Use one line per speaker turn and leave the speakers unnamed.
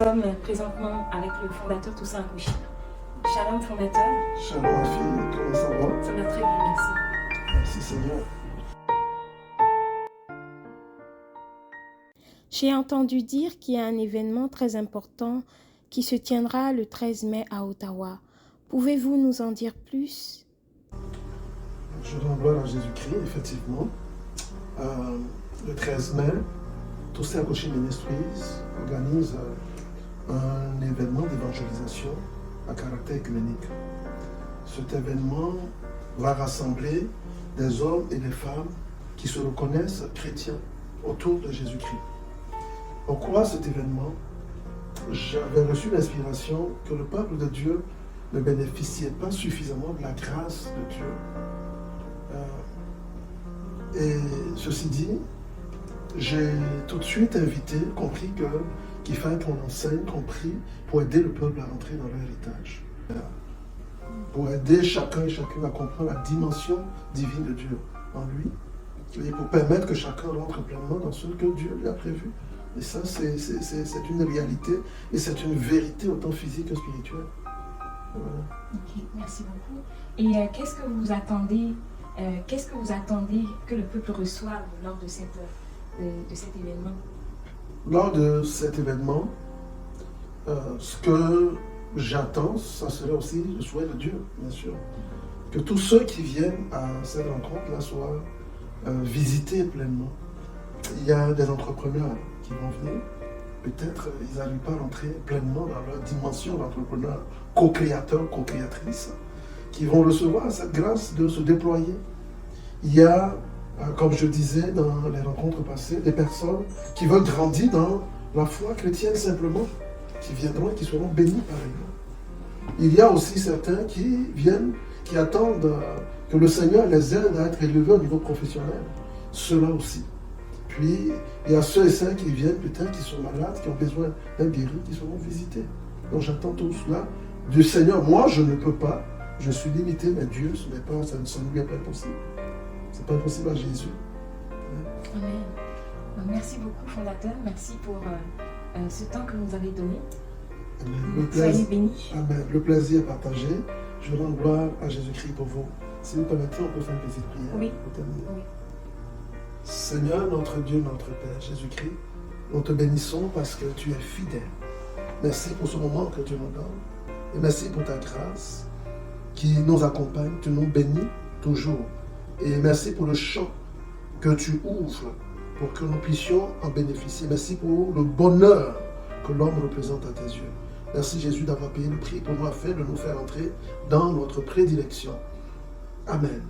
Nous sommes présentement avec le fondateur Toussaint Akouchi. Shalom fondateur.
Shalom ma fille, comment ça va?
Ça va très bien, merci.
Merci Seigneur.
J'ai entendu dire qu'il y a un événement très important qui se tiendra le 13 mai à Ottawa. Pouvez-vous nous en dire plus?
Je rends gloire à Jésus-Christ, effectivement. Le 13 mai, Toussaint Akouchi Ministries organise un événement d'évangélisation à caractère œcuménique. Cet événement va rassembler des hommes et des femmes qui se reconnaissent chrétiens autour de Jésus-Christ. Pourquoi cet événement? J'avais reçu l'inspiration que le peuple de Dieu ne bénéficiait pas suffisamment de la grâce de Dieu. Et ceci dit, j'ai tout de suite invité, compris qu'il fallait qu'on enseigne, qu'on prie pour aider le peuple à rentrer dans l'héritage. Pour aider chacun et chacune à comprendre la dimension divine de Dieu en lui et pour permettre que chacun rentre pleinement dans ce que Dieu lui a prévu. Et ça, c'est une réalité et c'est une vérité autant physique que spirituelle. Voilà.
Ok, merci beaucoup. Et qu'est-ce que vous attendez que le peuple reçoive lors de cet événement?
Lors de cet événement, ce que j'attends, ça serait aussi le souhait de Dieu, bien sûr. Que tous ceux qui viennent à cette rencontre-là soient visités pleinement. Il y a des entrepreneurs qui vont venir. Peut-être ils n'arrivent pas à rentrer pleinement dans leur dimension d'entrepreneur, co-créateur, co-créatrice, qui vont recevoir cette grâce de se déployer. Il y a, comme je disais dans les rencontres passées, des personnes qui veulent grandir dans la foi chrétienne simplement, qui viendront et qui seront bénis par elle. Il y a aussi certains qui viennent, qui attendent que le Seigneur les aide à être élevés au niveau professionnel. Cela aussi. Puis, il y a ceux et celles qui viennent peut-être, qui sont malades, qui ont besoin d'être guéris, qui seront visités. Donc j'attends tout cela du Seigneur. Moi, je ne peux pas. Je suis limité, mais Dieu, ça ne lui est pas impossible. C'est pas impossible à Jésus.
Amen. Merci beaucoup, fondateur. Merci pour ce temps que vous nous avez donné.
Amen.
Soyez bénis.
Amen. Le plaisir est partagé. Je rends gloire à Jésus-Christ pour vous. Si vous permettez, on peut faire une petite prière.
Oui.
Pour terminer.
Oui.
Seigneur, notre Dieu, notre Père, Jésus-Christ, nous te bénissons parce que tu es fidèle. Merci pour ce moment que tu nous donnes. Et merci pour ta grâce qui nous accompagne. Tu nous bénis toujours. Et merci pour le champ que tu ouvres pour que nous puissions en bénéficier. Merci pour le bonheur que l'homme représente à tes yeux. Merci Jésus d'avoir payé le prix pour nous afin de nous faire entrer dans notre prédilection. Amen.